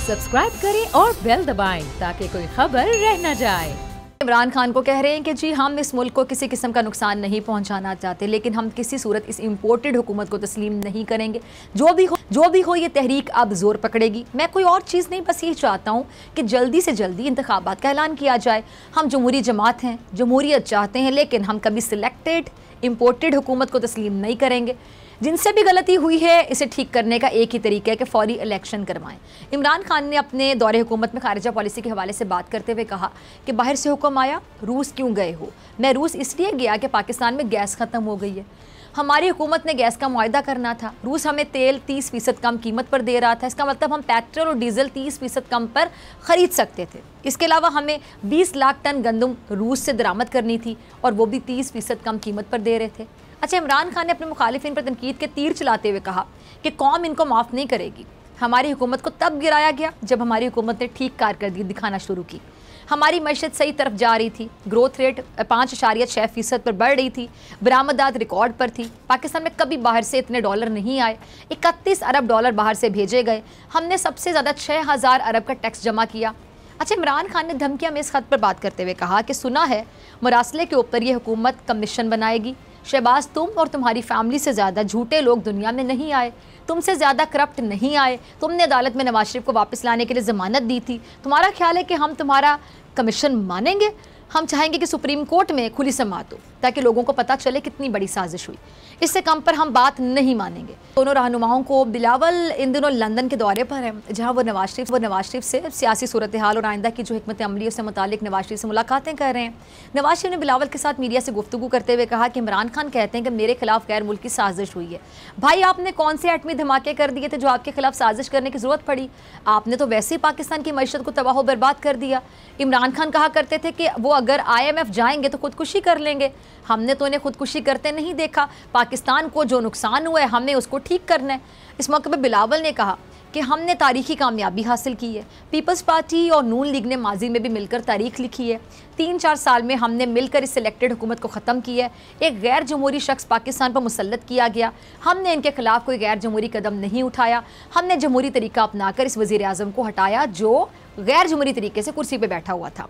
Subscribe करें और bell दबाएं ताकि कोई खबर रह न जाए। इमरान खान को कह रहे हैं कि जी हम इस मुल्क को किसी किस्म का नुकसान नहीं पहुंचाना चाहते, लेकिन हम किसी सूरत इस इम्पोर्टेड हुकूमत को तस्लीम नहीं करेंगे। जो भी हो ये तहरीक अब जोर पकड़ेगी। मैं कोई और चीज़ नहीं, बस यही चाहता हूँ कि जल्दी से जल्दी इंतखाबात का ऐलान किया जाए। हम जमहूरी जमात हैं, जमहूरियत चाहते हैं, लेकिन हम कभी सिलेक्टेड इम्पोर्टेड हुकूमत को तस्लीम नहीं करेंगे। जिनसे भी गलती हुई है इसे ठीक करने का एक ही तरीका है कि फौरी इलेक्शन करवाएं। इमरान खान ने अपने दौरे हुकूमत में खारिजा पॉलिसी के हवाले से बात करते हुए कहा कि बाहर से हुक्म आया, रूस क्यों गए हो? मैं रूस इसलिए गया कि पाकिस्तान में गैस ख़त्म हो गई है। हमारी हुकूमत ने गैस का मुआहदा करना था। रूस हमें तेल 30% कम कीमत पर दे रहा था। इसका मतलब हम पेट्रोल और डीजल 30% कम पर ख़रीद सकते थे। इसके अलावा हमें 20 लाख टन गंदम रूस से दरामद करनी थी और वो भी 30% कम कीमत पर दे रहे थे। अच्छा, इमरान खान ने अपने मुखालिफिन पर तनकीद के तीर चलाते हुए कहा कि कौम इनको माफ़ नहीं करेगी। हमारी हुकूमत को तब गिराया गया जब हमारी हुकूमत ने ठीक कारकर्दगी दिखाना शुरू की। हमारी मईशत सही तरफ जा रही थी। ग्रोथ रेट 5.6% पर बढ़ रही थी। बरामदात रिकॉर्ड पर थी। पाकिस्तान में कभी बाहर से इतने डॉलर नहीं आए। 31 अरब डॉलर बाहर से भेजे गए। हमने सबसे ज़्यादा 6000 अरब का टैक्स जमा किया। अच्छा, इमरान खान ने धमकियां में इस खत पर बात करते हुए कहा कि सुना है मुरासले के ऊपर यह हुकूमत कमीशन बनाएगी। शहबाज, तुम और तुम्हारी फैमिली से ज़्यादा झूठे लोग दुनिया में नहीं आए। तुमसे ज़्यादा करप्ट नहीं आए। तुमने अदालत में नवाज शरीफ को वापस लाने के लिए ज़मानत दी थी। तुम्हारा ख्याल है कि हम तुम्हारा कमीशन मानेंगे? हम चाहेंगे कि सुप्रीम कोर्ट में खुली समाअत हो ताकि लोगों को पता चले कितनी बड़ी साजिश हुई। इससे कम पर हम बात नहीं मानेंगे। दोनों रहनुमाओं को बिलावल इन दिनों लंदन के दौरे पर है, जहां वो नवाज शरीफ से सियासी सूरत हाल और आइंदा की जो हिकमत अमली है उससे मुतालिक नवाज शरीफ से मुलाकातें कर रहे हैं। नवाज शरीफ ने बिलावल के साथ मीडिया से गुफ्तगू करते हुए कहा कि इमरान खान कहते हैं कि मेरे खिलाफ गैर मुल्की साजिश हुई है। भाई, आपने कौन से एटमी धमाके कर दिए थे जो आपके खिलाफ साजिश करने की जरूरत पड़ी? आपने तो वैसे ही पाकिस्तान की मईशत को तबाह बर्बाद कर दिया। इमरान खान कहा करते थे कि वो अगर IMF जाएंगे तो खुदकुशी कर लेंगे। हमने तो इन्हें खुदकुशी करते नहीं देखा। पाकिस्तान को जो नुकसान हुआ है हमें उसको ठीक करना है। इस मौके पर बिलावल ने कहा कि हमने तारीखी कामयाबी हासिल की है। पीपल्स पार्टी और नून लीग ने माजी में भी मिलकर तारीख लिखी है। 3-4 साल में हमने मिलकर इस सिलेक्टेड हुकूमत को ख़त्म किया है। एक गैर जमहूरी शख्स पाकिस्तान पर मुसल्लत किया गया। हमने इनके खिलाफ कोई गैर जमहूरी कदम नहीं उठाया। हमने जमहूरी तरीका अपनाकर इस वज़ीर आज़म को हटाया जो गैर जमहूरी तरीके से कुर्सी पर बैठा हुआ था।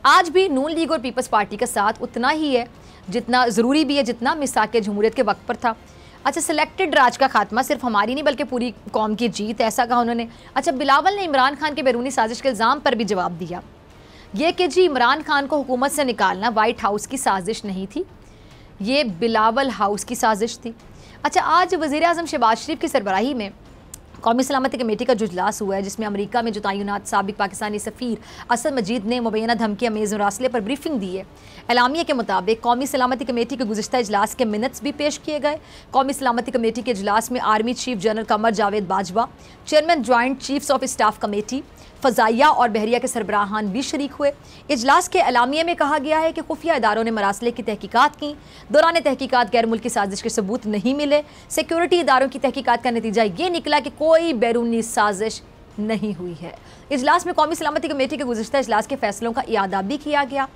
आज भी नून लीग और पीपल्स पार्टी का साथ उतना ही है जितना ज़रूरी भी है जितना मिसाक जमहूरियत के वक्त पर था। अच्छा, सिलेक्टेड राज का खात्मा सिर्फ हमारी नहीं बल्कि पूरी कौम की जीत, ऐसा कहा उन्होंने। अच्छा, बिलावल ने इमरान खान के बैरूनी साजिश के इल्ज़ाम पर भी जवाब दिया, ये कि जी इमरान खान को हुकूमत से निकालना वाइट हाउस की साजिश नहीं थी, ये बिलावल हाउस की साजिश थी। अच्छा, आज वज़ीर आज़म शहबाज शरीफ की सरबराही में कौमी सलामती कमेटी का जो इजलास हुआ है, जिसमें अमेरिका में जो तैनात साबिक पाकिस्तानी सफ़ीर असद मजीद ने मुबैना धमकी अमेज़ मुरासले पर ब्रीफिंग दी है। एलामिया के मुताबिक कौमी सलामती कमेटी के गुज़िश्ता इजलास के मिनट्स भी पेश किए गए। कौमी सलामती कमेटी के इजलास में army chief general Qamar Javed Bajwa, chairman joint chiefs of staff committee, फ़ज़ाइया और बहरिया के सरबराहान भी शरीक हुए। इजलास के एलामिया में कहा गया है कि खुफिया इदारों ने मरासले की तहकीकात की। दौरान तहकीकात गैर मुल्की साजिश के सबूत नहीं मिले। सिक्योरिटी इदारों की तहकीकात का नतीजा ये निकला कि कोई बैरूनी साजिश नहीं हुई है। इजलास में कौमी सलामती कमेटी के गुज़िश्ता इजलास के फैसलों का इयादा भी किया गया।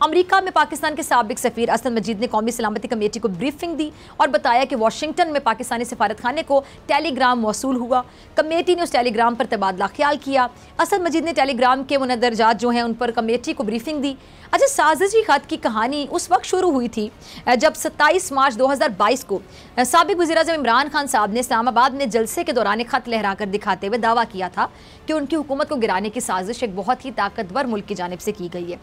अमेरिका में पाकिस्तान के साबिक सफ़ीर असद मजीद ने कौमी सलामती कमेटी को ब्रीफिंग दी और बताया कि वाशिंगटन में पाकिस्तानी सफारत खाने को टेलीग्राम मौसूल हुआ। कमेटी ने उस टेलीग्राम पर तबादला ख्याल किया। असद मजीद ने टेलीग्राम के मुनदरजात जो हैं उन पर कमेटी को ब्रीफिंग दी। अच्छा, साजिशी खत की कहानी उस वक्त शुरू हुई थी जब 27 मार्च 2022 को साबिक वज़ीर-ए-आज़म इमरान खान साहब ने इस्लामाबाद में जलसे के दौरान एक खत लहरा कर दिखाते हुए दावा किया था कि उनकी हुकूमत को गिराने की साजिश एक बहुत ही ताकतवर मुल्क की जानिब से की गई है।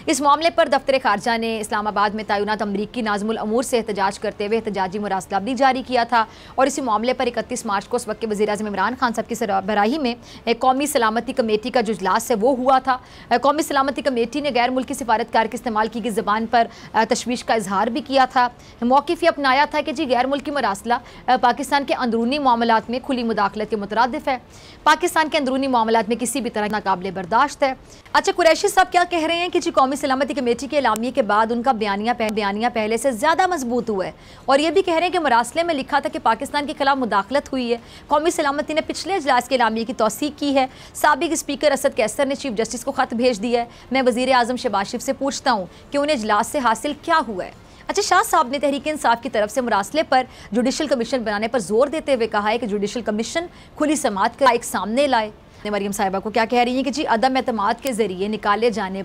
इस मामले पर दफ्तर खारजा ने इस्लामाबाद में तैनात अमरीकी नाज़िमुल अमूर से एहतजाज करते हुए एहतजाजी मुरासला भी जारी किया था और इसी मामले पर 31 मार्च को उस वक्त के वज़ीर-ए-आज़म इमरान खान साहब की सरबराही में एक कौमी सलामती कमेटी का जो इजलास है वो हुआ था। कौमी सलामती कमेटी ने गैर मुल्की सिफारतकार के इस्तेमाल की गई ज़बान पर तशवीश का इजहार भी किया था। मौक़िफ़ ये अपनाया था कि जी गैर मुल्की मरासला पाकिस्तान के अंदरूनी मामलात में खुली मुदाखलत के मुतरादिफ है। पाकिस्तान के अंदरूनी मामलात में किसी भी तरह नाकाबिले बर्दाश्त है। अच्छा, कुरैशी साहब क्या कह रहे हैं कि जी कौमी सलामती कमेटी के एलामिया के बाद उनका बयानिया पहले से ज़्यादा मजबूत हुआ है और ये भी कह रहे हैं कि मरासले में लिखा था कि पाकिस्तान के खिलाफ मुदाखलत हुई है। कौमी सलामती ने पिछले इजलास के एलामिया की तौसीक की है। साबिक स्पीकर असद कैसर ने चीफ जस्टिस को खत भेज दिया है। मैं वज़ीर आज़म शहबाज शरीफ से पूछता हूँ कि उन्हें इजलास से हासिल क्या हुआ है। अच्छा, शाह साहब ने तहरीक इंसाफ की तरफ से मुरासले पर जुडिशल कमीशन बनाने पर जोर देते हुए कहा है कि जुडिशल कमीशन खुली समाअत का एक सामने लाए। मरियम साहिबा को क्या कह रही हैं कि जी अदम एतमाद के जरिए निकाले जाने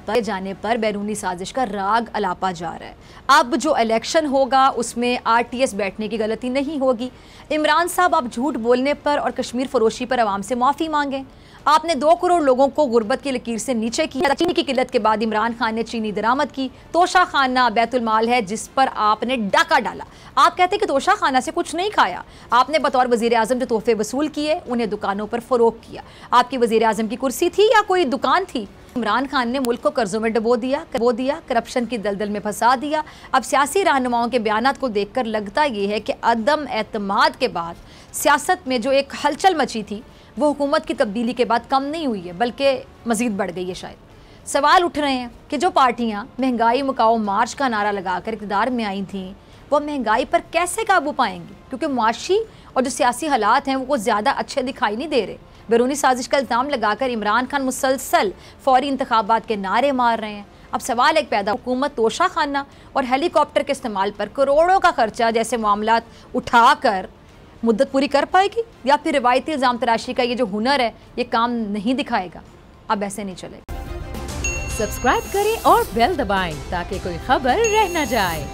पर बैरूनी साजिश का राग अलापा जा रहा है। अब जो इलेक्शन होगा उसमें RTS बैठने की गलती नहीं होगी। इमरान साहब आप झूठ बोलने पर और कश्मीर फरोशी पर आवाम से माफ़ी मांगें। आपने 2 करोड़ लोगों को गुर्बत की लकीर से नीचे किया। चीनी की किल्लत के बाद इमरान खान ने चीनी दरामद की। तोशा खाना बैतुल माल है जिस पर आपने डाका डाला। आप कहते हैं कि तोशा खाना से कुछ नहीं खाया। आपने बतौर वजीर आजम जो तोहफे वसूल किए उन्हें दुकानों पर फरोख्त किया। आपकी वजीर आजम की कुर्सी थी या कोई दुकान थी? इमरान खान ने मुल्क को कर्जों में डबो दिया, करप्शन की दलदल में फंसा दिया। अब सियासी रहनुमाओं के बयानात को देखकर लगता ये है कि अदम एतमाद के बाद सियासत में जो एक हलचल मची थी वो हुकूमत की तब्दीली के बाद कम नहीं हुई है बल्कि मज़ीद बढ़ गई है। शायद सवाल उठ रहे हैं कि जो पार्टियां महंगाई मुकाओ मार्च का नारा लगाकर इक़्तिदार में आई थीं वो महंगाई पर कैसे काबू पाएंगी, क्योंकि मुआशी और जो सियासी हालात हैं वो ज़्यादा अच्छे दिखाई नहीं दे रहे। बैरूनी साजिश का इल्ज़ाम लगाकर इमरान खान मुसलसल फौरी इंतखाबात के नारे मार रहे हैं। अब सवाल एक पैदा, हुकूमत तोशा खाना और हेलीकॉप्टर के इस्तेमाल पर करोड़ों का खर्चा जैसे मामलात उठाकर मुद्दत पूरी कर पाएगी या फिर रिवायती इल्ज़ाम तराशी का ये जो हुनर है ये काम नहीं दिखाएगा? अब ऐसे नहीं चलेगा। सब्सक्राइब करें और बेल दबाएं ताकि कोई खबर रह न जाए।